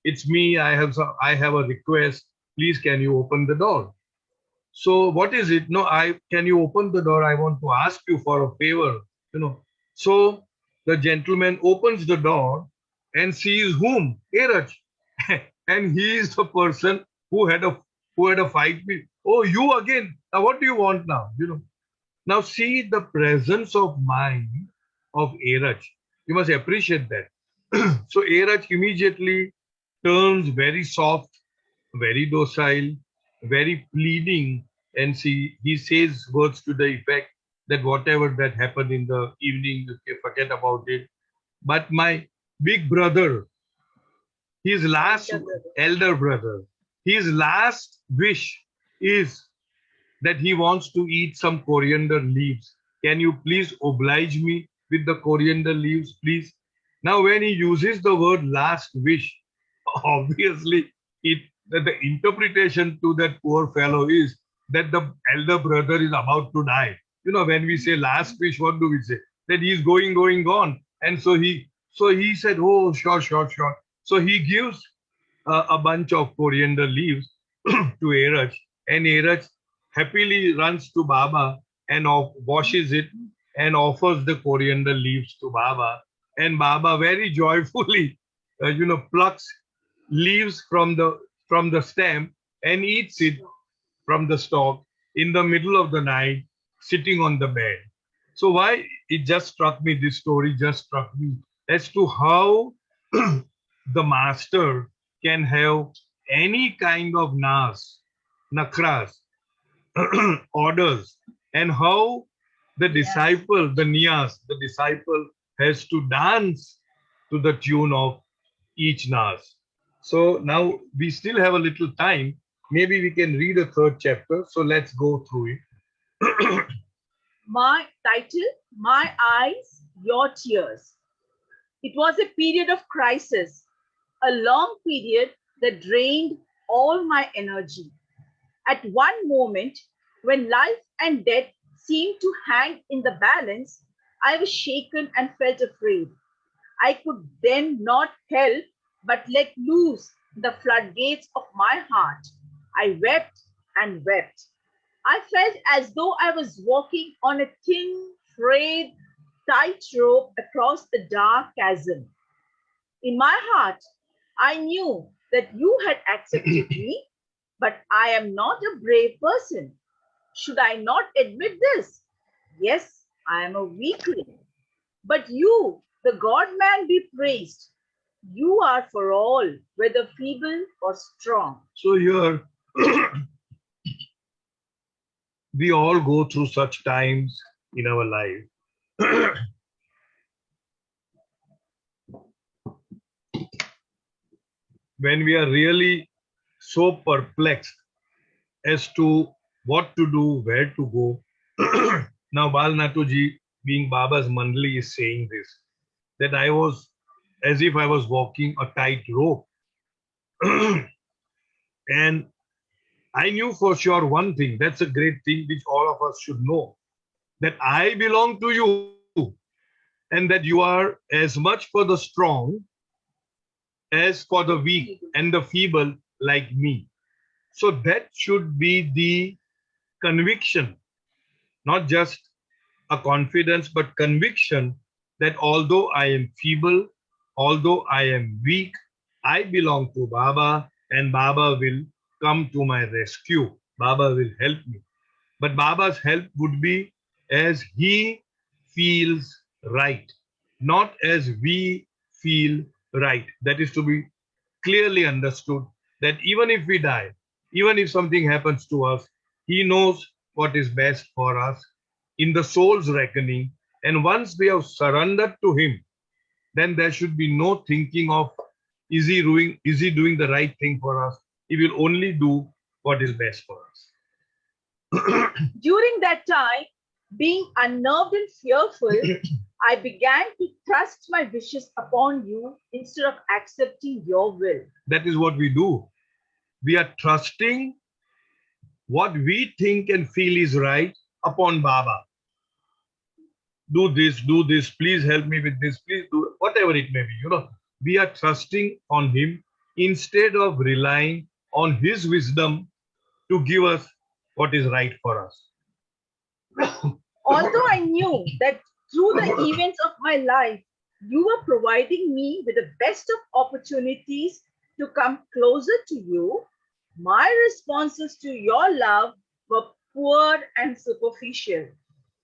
it's me. I have a request. Please, can you open the door? So what is it? No, can you open the door? I want to ask you for a favor. So the gentleman opens the door and sees whom? Eraj. And he is the person who had a fight with. Oh, you again. Now what do you want now? Now see the presence of mind of Eraj. You must appreciate that. So Eraj immediately turns very soft, very docile, very pleading, and he says words to the effect that whatever that happened in the evening, you can forget about it. But my big brother, his last elder brother, his last wish is that he wants to eat some coriander leaves. Can you please oblige me with the coriander leaves, please? Now, when he uses the word last wish, obviously, the interpretation to that poor fellow is that the elder brother is about to die. When we say last wish, what do we say? That he is going, gone. And so he said, oh, sure. So he gives a bunch of coriander leaves to Eraj, and Eraj happily runs to Baba and washes it and offers the coriander leaves to Baba. And Baba very joyfully, plucks leaves from the stem and eats it from the stalk in the middle of the night, sitting on the bed. So why this story just struck me as to how the master can have any kind of nakras, orders, and how the disciple has to dance to the tune of each nas. So now we still have a little time. Maybe we can read a third chapter. So let's go through it. My title, My Eyes, Your Tears. It was a period of crisis, a long period that drained all my energy. At one moment, when life and death seemed to hang in the balance, I was shaken and felt afraid. I could then not help but let loose the floodgates of my heart. I wept and wept. I felt as though I was walking on a thin, frayed tightrope across the dark chasm. In my heart, I knew that you had accepted me, but I am not a brave person. Should I not admit this? Yes, I am a weakling. But you, the God-man, be praised. You are for all, whether feeble or strong. So here, we all go through such times in our life. When we are really so perplexed as to what to do, where to go. Now, Bal Natuji, being Baba's Mandali, is saying this, that I was as if I was walking a tight rope. And I knew for sure one thing, that's a great thing which all of us should know, that I belong to you and that you are as much for the strong as for the weak and the feeble like me. So that should be the conviction, not just a confidence, but conviction that although I am feeble, although I am weak, I belong to Baba and Baba will come to my rescue. Baba will help me. But Baba's help would be as he feels right, not as we feel right. That is to be clearly understood, that even if we die, even if something happens to us, he knows what is best for us. in the soul's reckoning. And once we have surrendered to him, then there should be no thinking of is he doing the right thing for us? He will only do what is best for us. During that time, being unnerved and fearful, I began to thrust my wishes upon you instead of accepting your will. That is what we do. We are trusting what we think and feel is right upon Baba. Do this, please help me with this, please do whatever it may be. We are trusting on him instead of relying on his wisdom to give us what is right for us. Although I knew that through the events of my life, you were providing me with the best of opportunities to come closer to you, my responses to your love were poor and superficial.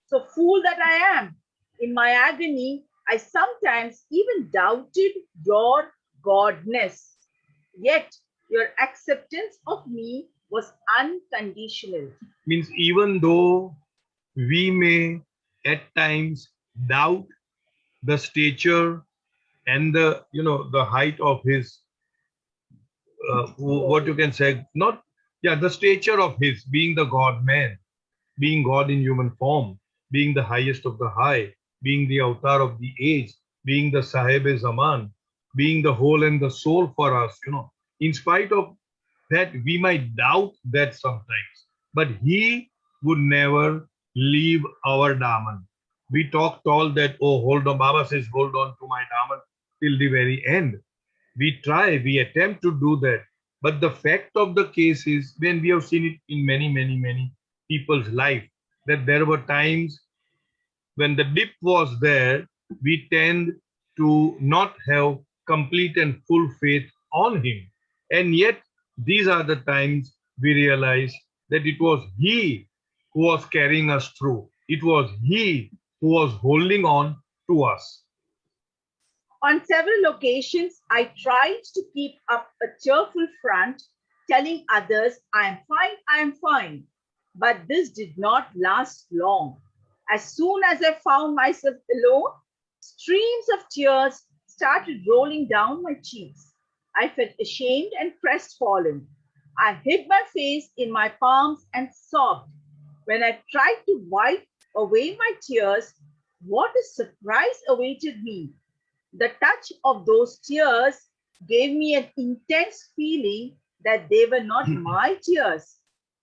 So, fool that I am, in my agony, I sometimes even doubted your godness. Yet, your acceptance of me was unconditional. Means even though we may at times doubt the stature and the height of his what you can say, the stature of his being the God man, being God in human form, being the highest of the high, being the avatar of the age, being the Sahib-e-Zaman, being the whole and the soul for us. In spite of that, we might doubt that sometimes, but he would never leave our daman. We talk tall that, oh, hold on, Baba says, hold on to my daman till the very end. We try, we attempt to do that. But the fact of the case is, when we have seen it in many, many, many people's life, that there were times when the dip was there, we tend to not have complete and full faith on him. And yet, these are the times we realize that it was he who was carrying us through. It was he who was holding on to us. On several occasions, I tried to keep up a cheerful front, telling others, I am fine. But this did not last long. As soon as I found myself alone, streams of tears started rolling down my cheeks. I felt ashamed and crestfallen. I hid my face in my palms and sobbed. When I tried to wipe away my tears, what a surprise awaited me. The touch of those tears gave me an intense feeling that they were not my tears.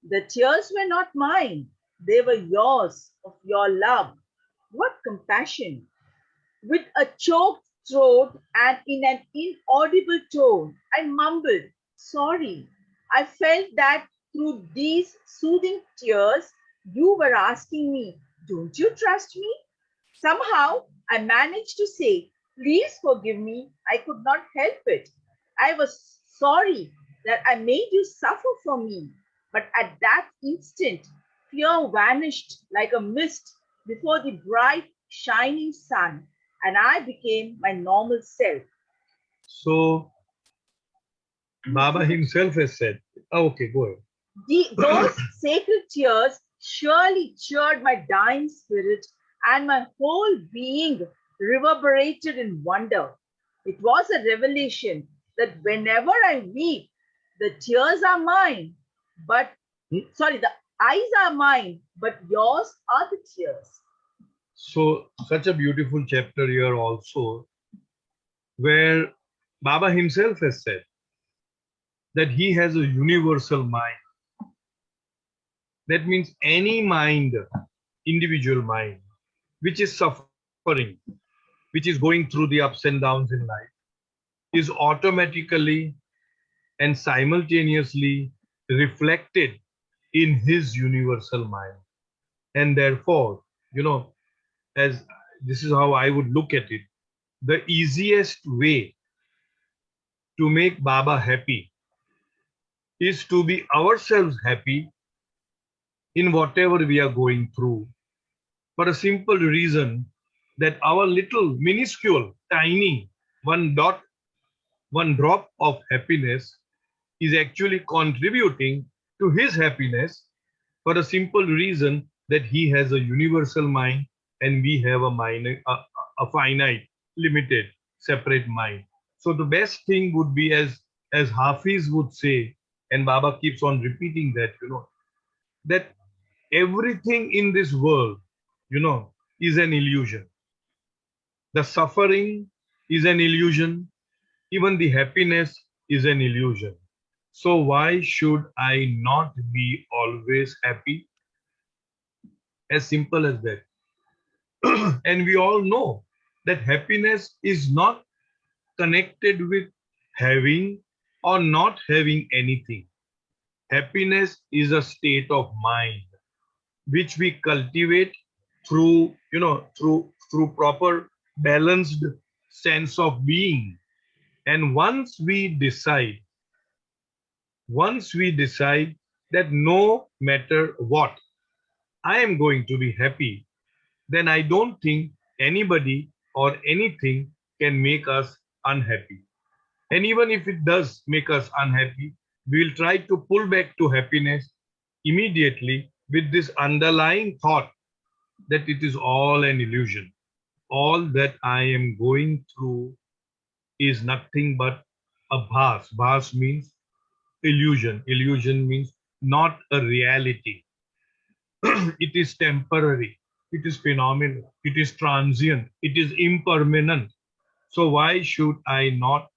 The tears were not mine. They were yours, of your love. What compassion! With a choked throat and in an inaudible tone, I mumbled, sorry. I felt that through these soothing tears, you were asking me, don't you trust me? Somehow, I managed to say, please forgive me. I could not help it. I was sorry that I made you suffer for me. But at that instant, fear vanished like a mist before the bright, shining sun, and I became my normal self. So, Baba himself has said, okay, go ahead. Those sacred tears surely cheered my dying spirit, and my whole being reverberated in wonder. It was a revelation that whenever I weep, the tears are mine, the eyes are mine, but yours are the tears. So, such a beautiful chapter here also, where Baba himself has said that he has a universal mind. That means any mind, individual mind, which is suffering, which is going through the ups and downs in life, is automatically and simultaneously reflected in his universal mind. And therefore, as this is how I would look at it, the easiest way to make Baba happy is to be ourselves happy in whatever we are going through, for a simple reason that our little minuscule, tiny one drop of happiness is actually contributing to his happiness, for a simple reason that he has a universal mind and we have a finite, limited, separate mind. So the best thing would be, as Hafiz would say, and Baba keeps on repeating that, that everything in this world, is an illusion. The suffering is an illusion. Even the happiness is an illusion. So why should I not be always happy? As simple as that. And we all know that happiness is not connected with having or not having anything. Happiness is a state of mind which we cultivate through, through proper balanced sense of being. And once we decide that no matter what, I am going to be happy, then I don't think anybody or anything can make us unhappy. And even if it does make us unhappy, we'll try to pull back to happiness immediately with this underlying thought that it is all an illusion. All that I am going through is nothing but a bhas. Bhas means illusion. Illusion means not a reality. It is temporary. It is phenomenal. It is transient. It is impermanent. So why should I not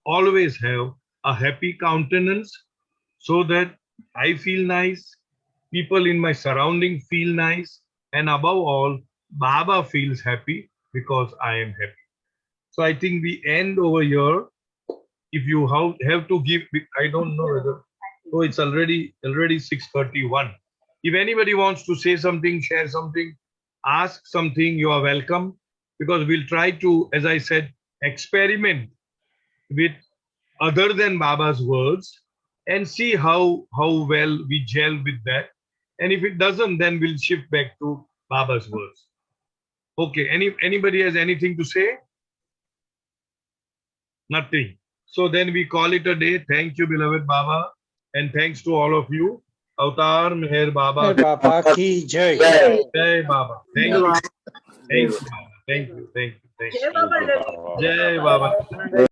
always have a happy countenance so that I feel nice, people in my surrounding feel nice, and above all, Baba feels happy because I am happy. So I think we end over here. If you have to give, I don't know whether, oh, it's already 6:31. If anybody wants to say something, share something, ask something, you are welcome, because we'll try to, as I said, experiment with other than Baba's words and see how well we gel with that. And if it doesn't, then we'll shift back to Baba's words. Okay, anybody has anything to say? Nothing. So then we call it a day. Thank you, beloved Baba. And thanks to all of you. Avatar Meher Baba. Baba ki jai. Jai Baba. Thank you. Thank you, Baba. Thank you. Thank you. Thank you. Jai Baba Ravi. Jai Baba.